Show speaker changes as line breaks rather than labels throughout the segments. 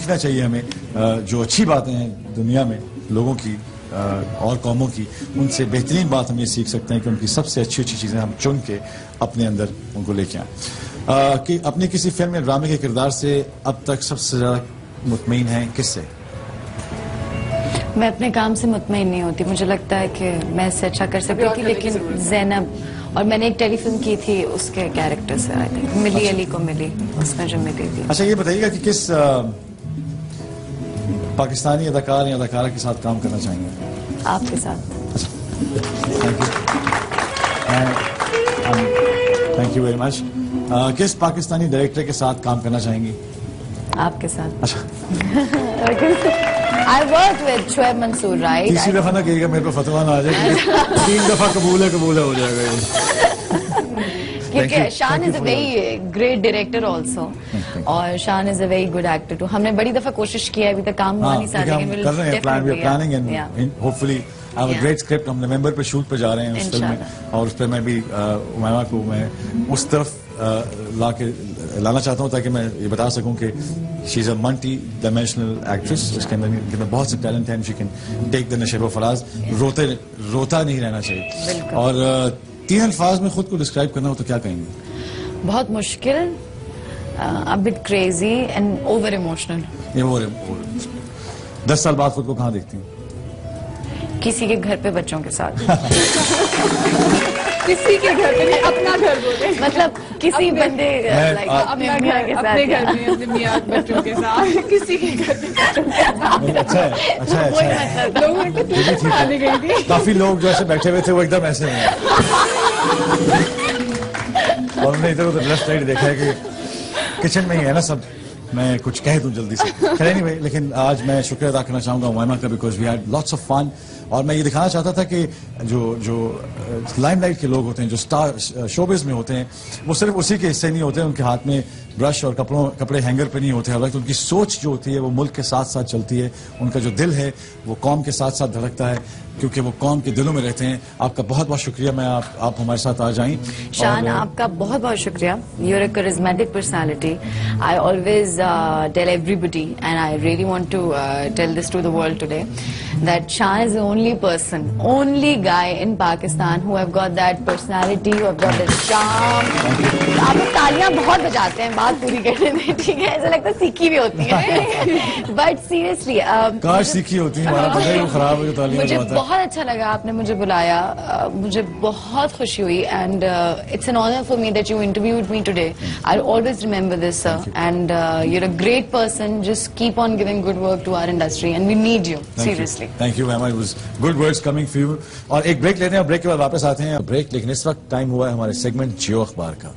سیکھنا چاہیے ہمیں جو اچھی باتیں ہیں دنیا میں لوگوں کی اور قوموں کی، ان سے بہترین بات ہم یہ سیکھ سکتے ہیں کہ ان کی سب سے اچھی چیزیں ہم چن کے اپنے اندر ان کو لے کے آئیں. کہ اپنی کسی فلم یا ڈرامے کے کردار سے اب تک سب سے زیادہ مطمئن ہیں کس سے؟
میں اپنے کام سے مطمئن نہیں ہوتی. مجھے لگتا ہے کہ میں اس سے اچھا کر سکتی تھی، لیکن زینب، اور میں نے ایک ٹیلی فلم کی تھی اس کے کیریکٹر سے، آئی تھنک ملی علی کو ملی، اس میں جو ملی تھی.
اچھا یہ بتائیے گا کہ کس پاکستانی اداکار یا اداکارہ کے ساتھ کام کرنا چاہیں گے؟
آپ کے ساتھ.
Thank you very much. کس پاکستانی ڈائریکٹر کے ساتھ کام کرنا چاہیں گی؟
آپ کے ساتھ.
اچھا
I worked with Shoaib Mansoor, right?
تیسری دفعہ نہ کہیے گا میرے کو فتویٰ نہ آ جائے، 3 دفعہ قبول ہے ہو جائے گا.
کیونکہ Shaan is a very great director also, اور Shaan is a very good actor too. ہم نے بڑی دفعہ کوشش کیا ہے، ابھی تک کام ہوا نہیں ساتھ، لیکن
کر رہے ہیں planning and hopefully great script. ہم نومبر پہ شوٹ پہ جا رہے ہیں اس فلم میں، اور اس پہ میں بھی امیمہ کو میں اس طرف لانا چاہتا ہوں تاکہ میں یہ بتا سکوں کہ شی از اے ملٹی ڈائمینشنل ایکٹریس. اس کے اندر بہت سے ٹیلنٹ ہیں. شی کین ٹیک دا نشیب و فراز. روتا نہیں رہنا چاہیے. اور 3 الفاظ میں خود کو ڈسکرائب کرنا ہو تو کیا کہیں گے؟
بہت مشکل، a bit crazy and over emotional.
10 سال بعد خود کو کہاں دیکھتی ہیں؟
کسی کے گھر پہ بچوں کے ساتھ.
کسی کے گھر پہ نہیں، اپنا گھر بولے،
مطلب کسی بندے
اپنا گھر کے ساتھ، اپنے گھر میں اپنے میاں بچوں کے ساتھ، کسی کے گھر پہ.
اچھا
لوگوں کو کھانے گئی تھی.
کافی لوگ جو ایسے بیٹھے ہوئے تھے وہ ایک دم ایسے ہیں، اور انہوں نے ادھر ادھر لیفٹ سائڈ دیکھا ہے کہ کچن میں ہی ہے نا سب. میں کچھ کہہ دوں جلدی سے. خیر اینی، لیکن آج میں شکریہ ادا کرنا چاہوں گا امیمہ کا، because we had lots of fun. اور میں یہ دکھانا چاہتا تھا کہ جو لائم لائٹ کے لوگ ہوتے ہیں، جو اسٹار شوبز میں ہوتے ہیں، وہ صرف اسی کے حصے نہیں ہوتے ہیں. ان کے ہاتھ میں برش اور کپڑے ہینگر پہ نہیں ہوتے ہیں. ان کی سوچ جو ہوتی ہے وہ ملک کے ساتھ ساتھ چلتی ہے. ان کا جو دل ہے وہ قوم کے ساتھ ساتھ دھڑکتا ہے، کیونکہ وہ قوم کے دلوں میں رہتے ہیں. آپ کا بہت بہت شکریہ. میں آپ ہمارے ساتھ آ جائیں.
شان، آپ کا بہت بہت شکریہ. You are a charismatic personality. I always tell everybody and I really want to tell this to the world today that Shan is the only person, only guy in Pakistan who have got that personality, who have got that charm. آپ لوگ تالیاں بہت بجاتے ہیں بات پوری کرنے میں، ٹھیک ہے؟ ایسا لگتا ہے سیکھی بھی ہوتی ہیں، بٹ سیریسلی
کاش سیکھی ہوتی ہیں. ہمارا بندہ ہی خراب ہے جو تالیاں بجاتا ہے.
مجھے بہت اچھا لگا آپ نے مجھے بلایا. مجھے بہت خوشی ہوئی، and it's an honour for me that you interviewed me today. I always remember this sir, and you are a great person. Just keep on giving good work to our industry and we need you seriously.
Thank you ma'am. Good words coming for you. اور ایک break لیتے ہیں، اور break کے بعد واپس آتے ہیں. بریک، لیکن اس وقت ٹائم ہوا ہے ہمارے سیگمنٹ جیو اخبار کا.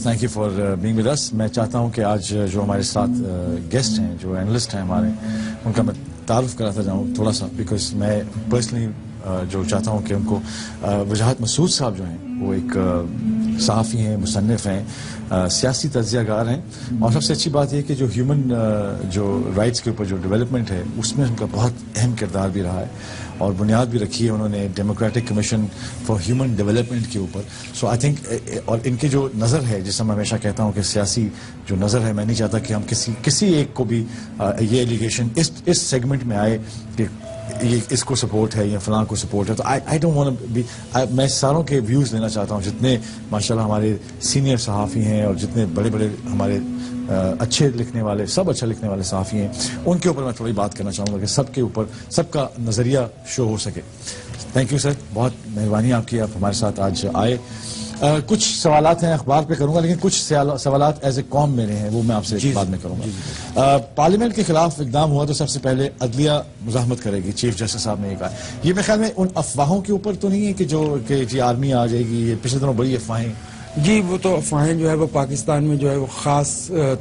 Thank you for being with us. میں چاہتا ہوں کہ آج جو ہمارے ساتھ گیسٹ ہیں، جو اینالسٹ ہیں ہمارے، ان کا میں تعارف کراتا جاؤں تھوڑا سا، بیکاز میں پرسنلی جو چاہتا ہوں کہ ان کو وجاہت مسعود صاحب جو ہیں وہ ایک صحافی ہیں، مصنف ہیں، سیاسی تجزیہ کار ہیں. اور سب سے اچھی بات یہ کہ جو ہیومن جو رائٹس کے اوپر جو ڈیولپمنٹ ہے اس میں ان کا بہت اہم کردار بھی رہا ہے، اور بنیاد بھی رکھی ہے انہوں نے democratic commission for human development کے اوپر. سو آئی تھنک، اور ان کی جو نظر ہے، جسے میں ہمیشہ کہتا ہوں کہ سیاسی جو نظر ہے، میں نہیں چاہتا کہ ہم کسی ایک کو بھی یہ ایلیگیشن اس سیگمنٹ میں آئے کہ یہ اس کو سپورٹ ہے یا فلاں کو سپورٹ ہے. تو آئی ڈونٹ وانٹ بی، میں ساروں کے ویوز لینا چاہتا ہوں. جتنے ماشاءاللہ ہمارے سینئر صحافی ہیں اور جتنے بڑے بڑے ہمارے اچھے لکھنے والے، سب اچھا لکھنے والے صحافی ہیں، ان کے اوپر میں تھوڑی بات کرنا چاہوں گا کہ سب کے اوپر سب کا نظریہ شو ہو سکے. تھینک یو سر، بہت مہربانی آپ کی، آپ ہمارے ساتھ آج آئے. کچھ سوالات ہیں اخبار پہ کروں گا، لیکن کچھ سوالات ایز اے قوم میرے ہیں، وہ میں آپ سے بعد میں کروں گا. پارلیمنٹ کے خلاف اقدام ہوا تو سب سے پہلے عدلیہ مزاحمت کرے گی، چیف جسٹس صاحب نے یہ کہا. یہ میرے خیال میں ان افواہوں کے اوپر تو نہیں ہے کہ جی آرمی آ جائے گی. یہ پچھلے دنوں بڑی افواہیں.
جی وہ تو افواہیں جو ہے وہ پاکستان میں جو ہے وہ خاص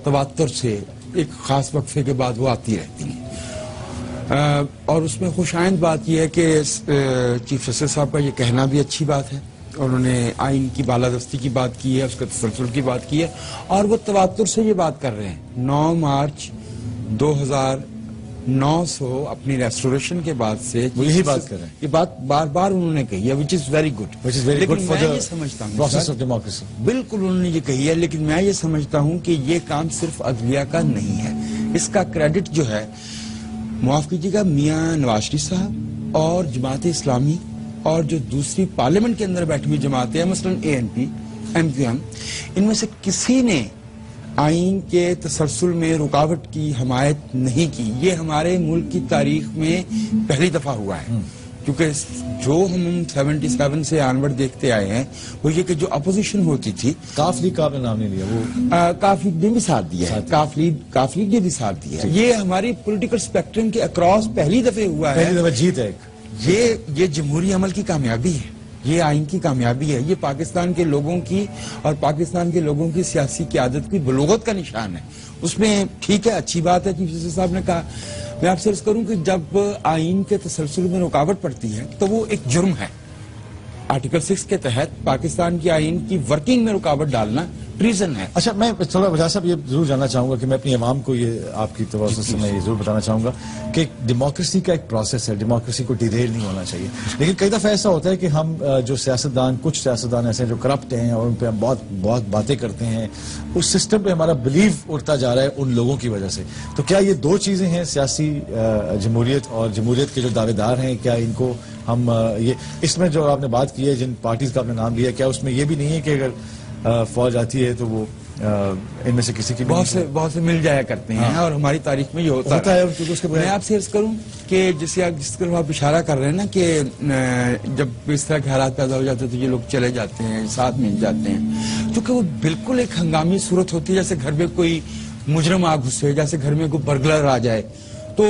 تواتر سے ایک خاص وقفے کے بعد وہ آتی رہتی ہیں، اور اس میں خوش آئند بات یہ ہے کہ چیف جسٹس صاحب کا یہ کہنا بھی اچھی بات ہے. انہوں نے آئین کی بالادستی کی بات کی ہے، اس کے تسلسل کی بات کی ہے، اور وہ تواتر سے یہ بات کر رہے ہیں. 9 مارچ 1900 اپنی ریسٹوریشن کے بعد سے
وہ یہی بات کر رہے ہیں.
یہ بات بار بار انہوں نے کہی ہے وچ از ویری گڈ.
لیکن میں یہ سمجھتا ہوں پروسیس آف ڈیموکریسی
بالکل انہوں نے یہ کہی ہے, لیکن میں یہ سمجھتا ہوں کہ یہ کام صرف عدلیہ کا نہیں ہے. اس کا کریڈٹ جو ہے معاف کیجیے گا میاں نواز شریف صاحب اور جماعت اسلامی اور جو دوسری پارلیمنٹ کے اندر بیٹھی ہوئی جماعتیں ہیں مثلا ANP MQM, ان میں سے کسی نے آئین کے تسلسل میں رکاوٹ کی حمایت نہیں کی. یہ ہمارے ملک کی تاریخ میں پہلی دفعہ ہوا ہے, کیونکہ جو ہم 77 سے آنورڈ دیکھتے آئے ہیں وہ یہ کہ جو اپوزیشن ہوتی تھی,
کاف لیگ کا آپ نے نام نہیں لیا, وہ
کاف لیگ نے بھی ساتھ دیا ہے, کاف لیگ نے بھی ساتھ دیا ہے. یہ ہماری پولیٹیکل اسپیکٹرم کے اکراس پہلی دفعہ ہوا ہے,
پہلی دفعہ جیت ہے.
یہ جمہوری عمل کی کامیابی ہے, یہ آئین کی کامیابی ہے, یہ پاکستان کے لوگوں کی اور پاکستان کے لوگوں کی سیاسی قیادت کی بلوغت کا نشان ہے. اس میں ٹھیک ہے, اچھی بات ہے چیف جسٹس صاحب نے کہا. میں آپ سے عرض کروں کہ جب آئین کے تسلسل میں رکاوٹ پڑتی ہے تو وہ ایک جرم ہے. آرٹیکل 6 کے تحت پاکستان کی آئین کی ورکنگ میں رکاوٹ ڈالنا ٹریزن ہے.
اچھا, میں تھوڑا وجہ صاحب یہ ضرور جاننا چاہوں گا کہ میں اپنی عوام کو یہ آپ کی توسط سے میں یہ ضرور بتانا چاہوں گا کہ ڈیموکریسی کا ایک پروسیس ہے, ڈیموکریسی کو ڈیریل نہیں ہونا چاہیے. لیکن کئی دفعہ ایسا ہوتا ہے کہ ہم جو کچھ سیاستدان ایسے ہیں جو کرپٹ ہیں اور ان پہ ہم بہت باتیں کرتے ہیں, اس سسٹم پہ ہمارا بلیو اٹھتا جا رہا ہے ان لوگوں کی وجہ سے. تو کیا یہ دو چیزیں ہیں, سیاسی جمہوریت اور جمہوریت کے جو دعوے دار ہیں, کیا ان کو ہم یہ اس میں جو آپ نے بات کی ہے جن پارٹیز کا آپ نے نام لیا, کیا اس میں یہ بھی نہیں ہے کہ اگر فوج آتی ہے تو وہ ان میں سے کسی کی
بہت سے مل جایا کرتے ہیں اور ہماری تاریخ میں یہ ہوتا ہے. میں آپ سے عرض کروں کہ جس طرح آپ اشارہ کر رہے ہیں نا کہ جب اس طرح کے حالات پیدا ہو جاتے ہیں تو یہ لوگ چلے جاتے ہیں, ساتھ مل جاتے ہیں, کیونکہ وہ بالکل ایک ہنگامی صورت ہوتی ہے, جیسے گھر میں کوئی مجرم آ گھسے, جیسے گھر میں کوئی برگلر آ جائے تو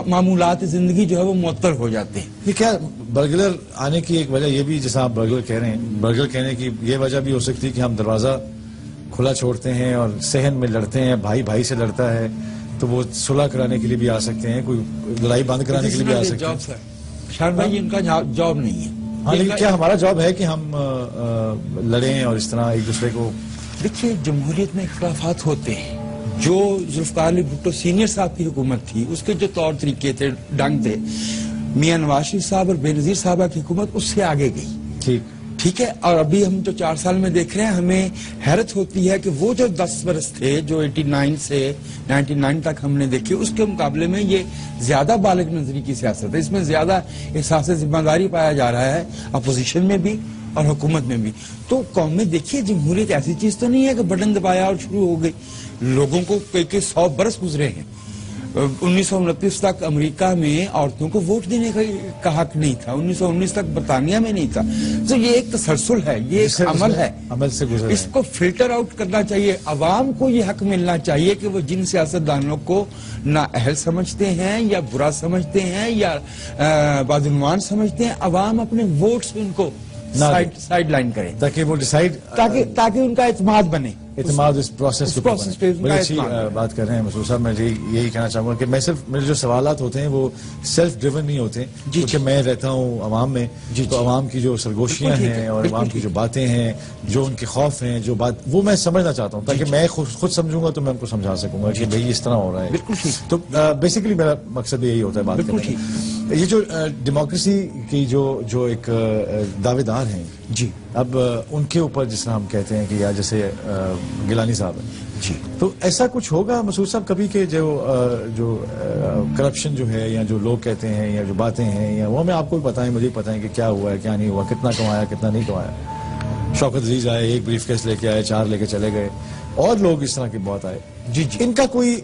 معمولات زندگی جو ہے وہ معطل ہو جاتے ہیں.
یہ کیا برگلر آنے کی ایک وجہ یہ بھی, جیسا آپ برگلر کہہ رہے ہیں, برگلر کہنے کی یہ وجہ بھی ہو سکتی ہے کہ ہم دروازہ کھلا چھوڑتے ہیں اور صحن میں لڑتے ہیں, بھائی بھائی سے لڑتا ہے تو وہ صلح کرانے کے لیے بھی آ سکتے ہیں, کوئی لڑائی بند کرانے کے لیے بھی آ سکتے ہیں.
شان بھائی ان کا جاب نہیں ہے.
ہاں, لیکن کیا ہمارا جاب ہے کہ ہم لڑیں اور اس طرح ایک دوسرے کو.
دیکھیے جمہوریت میں اختلافات ہوتے ہیں. جو ذوالفقار علی بھٹو سینئر صاحب کی حکومت تھی اس کے جو طور طریقے تھے, ڈنگ تھے, میاں نواز شریف صاحب اور بے نظیر صاحبہ کی حکومت اس سے آگے گئی. ٹھیک ہے, اور ابھی ہم جو 4 سال میں دیکھ رہے ہیں ہمیں حیرت ہوتی ہے کہ وہ جو 10 برس تھے جو 89 سے 99 تک ہم نے دیکھے, اس کے مقابلے میں یہ زیادہ بالغ نظری کی سیاست ہے. اس میں زیادہ احساس ذمہ داری پایا جا رہا ہے اپوزیشن میں بھی اور حکومت میں بھی. تو قوم میں دیکھیے جمہوریت ایسی چیز تو نہیں ہے کہ بٹن دبایا اور شروع ہو گئی. لوگوں کو کئی 100 برس گزرے ہیں. 1929 تک امریکہ میں عورتوں کو ووٹ دینے کا حق نہیں تھا, 1919 تک برطانیہ میں نہیں تھا. تو یہ ایک تسلسل ہے, یہ ایک عمل ہے,
عمل سے گزرا.
اس کو فلٹر آؤٹ کرنا چاہیے. عوام کو یہ حق ملنا چاہیے کہ وہ جن سیاستدانوں کو نااہل سمجھتے ہیں یا برا سمجھتے ہیں یا بدعنوان سمجھتے ہیں, عوام اپنے ووٹس ان کو سائیڈ لائن کریں
تاکہ وہ ڈیسائیڈ,
تاکہ ان کا اعتماد بنے.
اعتماد اس پروسیس کو بڑی اچھی بات کر رہے ہیں مسعود صاحب. میں یہی کہنا چاہوں گا کہ میں صرف میرے جو سوالات ہوتے ہیں وہ سیلف ڈریون نہیں ہوتے, کیونکہ میں رہتا ہوں عوام میں, تو عوام کی جو سرگوشیاں ہیں اور عوام کی جو باتیں ہیں, جو ان کے خوف ہیں, جو بات وہ میں سمجھنا چاہتا ہوں تاکہ میں خود سمجھوں گا تو میں ان کو سمجھا سکوں گا کہ بھئی اس طرح ہو رہا ہے. تو بیسیکلی میرا مقصد یہی ہوتا ہے بات کرنے کا. یہ جو ڈیموکریسی کی جو ایک دعوے دار ہیں,
جی
اب ان کے اوپر جس طرح ہم کہتے ہیں کہ یا جیسے گیلانی صاحب ہیں,
جی,
تو ایسا کچھ ہوگا مسعود صاحب کبھی کہ جو کرپشن جو ہے یا جو لوگ کہتے ہیں یا جو باتیں ہیں یا وہ ہمیں آپ کو بھی پتہ ہے, مجھے بھی پتہ ہے کہ کیا ہوا ہے کیا نہیں ہوا, کتنا کمایا کتنا نہیں کمایا. شوکت عزیز آئے, ایک بریف کیس لے کے آئے, 4 لے کے چلے گئے, اور لوگ اس طرح کے بہت آئے.
جی,
ان کا کوئی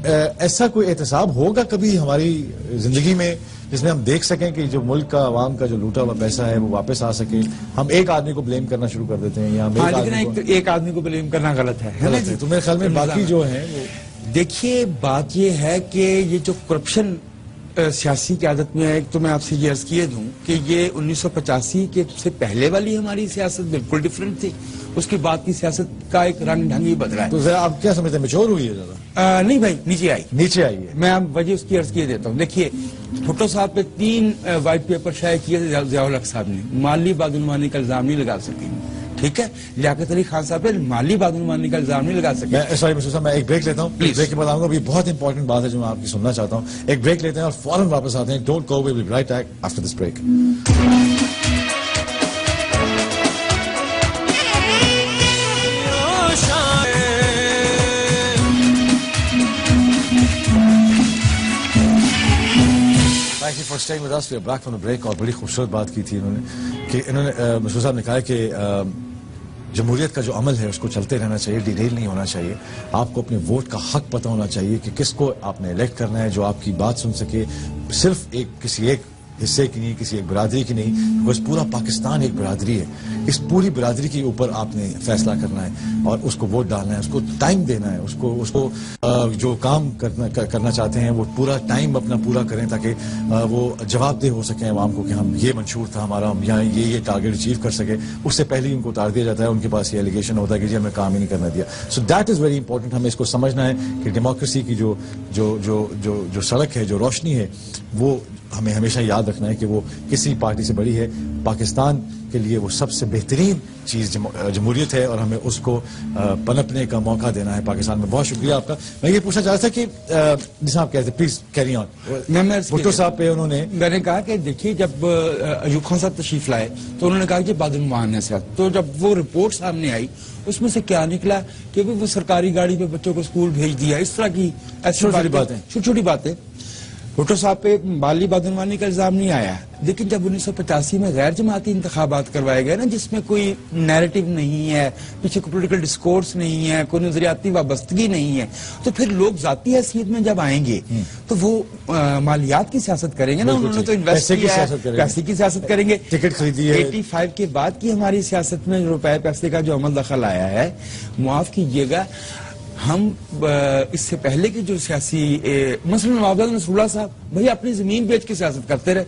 ایسا کوئی احتساب ہوگا کبھی ہماری زندگی میں جس میں ہم دیکھ سکیں کہ جو ملک کا عوام کا جو لوٹا ہوا پیسہ ہے وہ واپس آ سکے؟ ہم ایک آدمی کو بلیم کرنا شروع کر دیتے ہیں, یا
ایک آدمی کو بلیم کرنا غلط ہے.
تو میرے خیال میں باقی جو ہیں وہ
دیکھیے, بات یہ ہے کہ یہ جو کرپشن سیاسی قیادت میں ہے, ایک تو میں آپ سے یہ عرض کیے دوں کہ یہ 1985 کے سے پہلے والی ہماری سیاست بالکل ڈیفرنٹ تھی. اس کے بعد کی سیاست کا ایک رنگ ڈھنگ ہی بدلا ہے.
تو ذرا آپ کیا سمجھتے ہیں, میچور ہوئی ہے زیادہ؟
نہیں بھائی, نیچے آئی
ہے.
میں آپ وجہ اس کی عرض کیے دیتا ہوں. دیکھیے, بھٹو صاحب پہ 3 وائٹ پیپر شائع کیے ضیاء الحق صاحب نے, مالی بدعنوانی کا الزام نہیں لگا سکے. ٹھیک ہے. لیاقت علی خان صاحب پہ مالی بدعنوانی کا الزام نہیں لگا سکے.
سوری مسعود صاحب، میں ایک بریک لیتا ہوں، بریک کے بعد آؤں گا. ابھی بہت امپورٹنٹ بات ہے جو میں آپ کی سننا چاہتا ہوں. ایک بریک لیتے ہیں اور فوراً واپس آتے ہیں. Don't go, we will be right back after this break. Thank you for staying with us. We are back from the break. اور بڑی خوبصورت بات کی تھی انہوں نے کہ مسعود صاحب نے کہا کہ جمہوریت کا جو عمل ہے اس کو چلتے رہنا چاہیے، ڈیریل نہیں ہونا چاہیے. آپ کو اپنے ووٹ کا حق پتہ ہونا چاہیے کہ کس کو آپ نے الیکٹ کرنا ہے جو آپ کی بات سن سکے، صرف کسی ایک حصے کی نہیں، کسی ایک برادری کی نہیں، بیکاز پورا پاکستان ایک برادری ہے. اس پوری برادری کے اوپر آپ نے فیصلہ کرنا ہے اور اس کو ووٹ ڈالنا ہے، اس کو ٹائم دینا ہے، اس کو جو کام کرنا چاہتے ہیں وہ پورا ٹائم اپنا پورا کریں تاکہ وہ جواب دہ ہو سکیں عوام کو کہ ہم یہ منشور تھا ہمارا، ہم یہاں یہ ٹارگیٹ اچیو کر سکے. اس سے پہلے ہی ان کو اتار دیا جاتا ہے، ان کے پاس یہ ایلیگیشن ہوتا ہے کہ جی ہمیں کام ہی نہیں کرنا دیا. So that is very important. ہمیں اس کو سمجھنا ہے کہ ڈیموکریسی کی جو سڑک ہے، جو روشنی ہے، وہ ہمیں ہمیشہ یاد رکھنا ہے کہ وہ کسی پارٹی سے بڑی ہے. پاکستان کے لیے وہ سب سے بہترین چیز جمہوریت ہے اور ہمیں اس کو پنپنے کا موقع دینا ہے پاکستان میں. بہت شکریہ آپ کا. میں یہ پوچھنا چاہ رہا تھا کہ جس آپ کہتے ہیں پلیز کیری آن. بھٹو صاحب پہ انہوں نے
میں نے کہا کہ دیکھیے جب ایوب خان صاحب تشریف لائے تو انہوں نے کہا کہ بدعنوان ہے سیاست. تو جب وہ رپورٹ سامنے آئی اس میں سے کیا نکلا کہ وہ سرکاری گاڑی پہ بچوں کو اسکول بھیج دیا، اس طرح کی ایسی چھوٹی چھوٹی باتیں. بھٹو صاحب پہ مالی بدعنوانی کا الزام نہیں آیا، لیکن جب 1985 میں غیر جماعتی انتخابات کروائے گئے نا، جس میں کوئی نیریٹو نہیں ہے، پیچھے کوئی پولیٹیکل ڈسکورس نہیں ہے، کوئی نظریاتی وابستگی نہیں ہے، تو پھر لوگ ذاتی حیثیت میں جب آئیں گے تو وہ مالیات کی سیاست کریں گے نا. انہوں نے تو انویسٹ کیا ہے، پیسے کی سیاست کریں گے.
ٹکٹ خریدی ہے.
85 کے بعد کی ہماری سیاست میں روپے پیسے کا جو عمل دخل آیا ہے، معاف کیجیے گا، ہم اس سے پہلے کی جو سیاسی مثلا نواب نصر اللہ صاحب بھائی اپنی زمین بیچ کے سیاست کرتے رہے.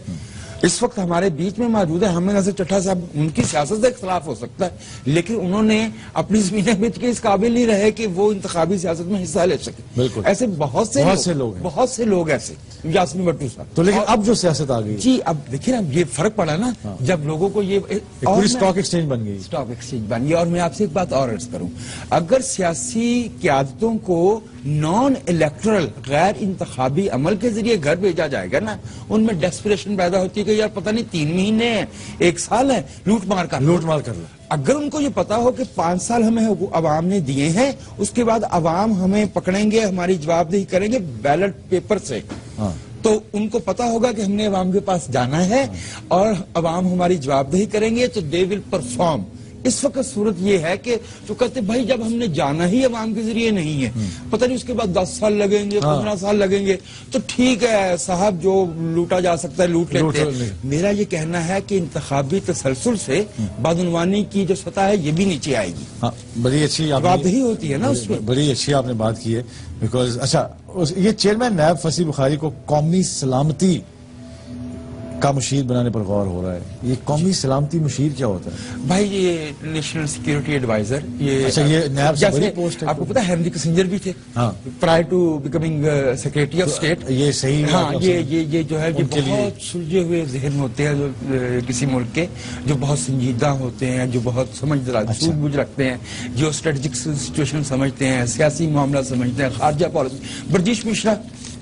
اس وقت ہمارے بیچ میں موجود ہے ہمیں نظر چٹھا صاحب، ان کی سیاست سے اختلاف ہو سکتا ہے لیکن انہوں نے اپنی زمینیں بیچ کے اس قابل نہیں رہے کہ وہ انتخابی سیاست میں حصہ لے سکے.
بالکل
ایسے بہت سے لوگ ایسے. یاسمین بھٹو صاحب
تو لیکن اب جو سیاست آ گئی
جی، اب دیکھیں نا یہ فرق پڑا نا جب لوگوں کو یہ
اسٹاک ایکسچینج بن گئی.
اسٹاک ایکسچینج بن گئی. اور میں آپ سے ایک بات اور عرض کروں، اگر سیاسی قیادتوں کو نان الیکٹرل غیر انتخابی عمل کے ذریعے گھر بھیجا جائے گا نا، ان میں ڈیسپریشن پیدا ہوتی ہے کہ یار پتہ نہیں 3 مہینے ہیں، 1 سال ہے، لوٹ مار کر
لو.
اگر ان کو یہ پتا ہو کہ 5 سال ہمیں عوام نے دیے ہیں، اس کے بعد عوام ہمیں پکڑیں گے، ہماری جواب دہی کریں گے بیلٹ پیپر سے، تو ان کو پتا ہوگا کہ ہم نے عوام کے پاس جانا ہے اور عوام ہماری جواب دہی کریں گے تو دے ول پرفارم. اس وقت صورت یہ ہے کہ جو کہتے بھائی جب ہم نے جانا ہی عوام کے ذریعے نہیں ہے، پتہ نہیں اس کے بعد 10 سال لگیں گے، 15 سال لگیں گے، تو ٹھیک ہے صاحب جو لوٹا جا سکتا ہے لوٹ لیتے ہیں. میرا یہ کہنا ہے کہ انتخابی تسلسل سے بدعنوانی کی جو سطح ہے یہ بھی نیچے آئے گی.
بڑی اچھی
جوابدہی ہوتی ہے نا اس میں.
بڑی اچھی آپ نے بات کی ہے بیکاز اچھا یہ چیئرمین نیب فصیح بخاری کو قومی سلامتی کا مشیر بنانے پر غور ہو رہا ہے. یہ قومی سلامتی مشیر کیا ہوتا ہے
بھائی؟ یہ نیشنل سیکیورٹی ایڈوائزر.
اچھا یہ نیب سے بڑی پوسٹ ہے.
آپ کو پتا ہے ہینری کسنجر بھی تھے prior to becoming secretary of state.
یہ صحیح.
ہاں یہ جو ہے یہ بہت سلجھے ہوئے ذہن ہوتے ہیں جو کسی ملک کے، جو بہت سنجیدہ ہوتے ہیں، جو بہت سوجھ بوجھ رکھتے ہیں، جو اسٹریٹجک سچویشن سمجھتے ہیں، سیاسی معاملہ سمجھتے ہیں، خارجہ پالیسی. برجیش مشرا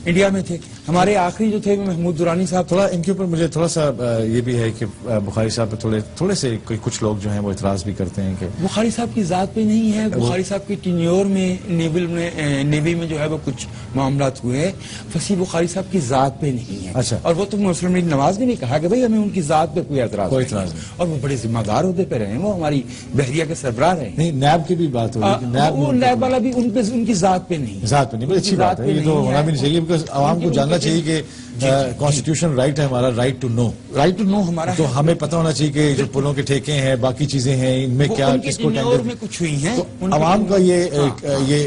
انڈیا میں تھے. ہمارے آخری جو تھے محمود درانی صاحب. تھوڑا
ان کے اوپر مجھے تھوڑا سا یہ بھی ہے کہ بخاری صاحب پہ تھوڑے سے کچھ لوگ جو ہیں وہ اعتراض بھی کرتے ہیں کہ
بخاری صاحب کی ذات پہ نہیں ہے. بخاری صاحب کی ٹینیور میں نیوی میں جو ہے وہ کچھ معاملات ہوئے. فصیح بخاری صاحب کی ذات پہ نہیں ہے.
اچھا.
اور وہ تو مسلم لیگ نواز نے بھی کہا کہ بھائی ہمیں ان کی ذات پہ کوئی اعتراض نہیں. اور وہ بڑے ذمہ دار عہدے پہ رہے ہیں، وہ ہماری بحریہ کے سربراہ رہے.
نہیں نیب کی بھی بات ہو رہی ہے.
وہ نیب والا بھی ان کی ذات پہ نہیں.
ذات پہ نہیں. بڑی اچھی بات ہے. یہ تو ہونا بھی نہیں چاہیے بیکاز عوام کو جاننا چاہیے کہ کانسٹیٹیوشن رائٹ ہے ہمارا، رائٹ ٹو نو ہمارا. تو ہمیں پتہ ہونا چاہیے کہ جو پلوں کے ٹھیکے ہیں، باقی چیزیں ہیں، ان میں کیا کس کو
میں کچھ ہوئی ہیں.
عوام کا یہ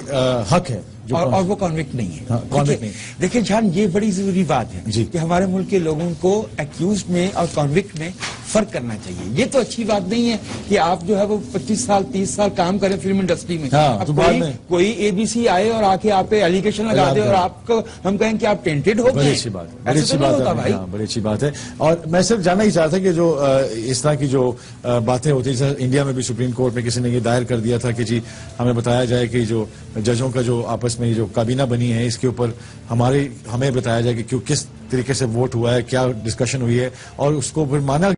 حق ہے
اور وہ کانوکٹ نہیں ہے.
convict نہیں.
دیکھیں جان یہ بڑی ضروری بات ہے
جی.
کہ ہمارے ملک کے لوگوں کو ایکیوزڈ میں اور کانوکٹ میں فرق کرنا چاہیے. یہ تو اچھی بات نہیں ہے کہ آپ جو ہے وہ 25 سال 30 سال کام کریں فلم انڈسٹری میں, اب کوئی اے بی سی آئے اور آ کے آپ پہ ایلیگیشن لگا دے اور آپ کو ہم کہیں کہ آپ ٹینٹڈ ہو گئے.
بڑی اچھی بات ہے, بڑی اچھی بات ہے. اور میں صرف جاننا ہی چاہتا کہ جو اس طرح کی جو باتیں ہوتی ہیں, جیسے انڈیا میں بھی سپریم کورٹ میں کسی نے یہ دائر کر دیا تھا کہ جی ہمیں بتایا جائے کہ جو ججوں کا جو آپس میں جو کابینہ بنی ہے اس کے اوپر ہمیں بتایا جائے کہ کس طریقے سے ووٹ ہوا ہے, کیا ڈسکشن ہوئی ہے, اور اس کو پھر مانا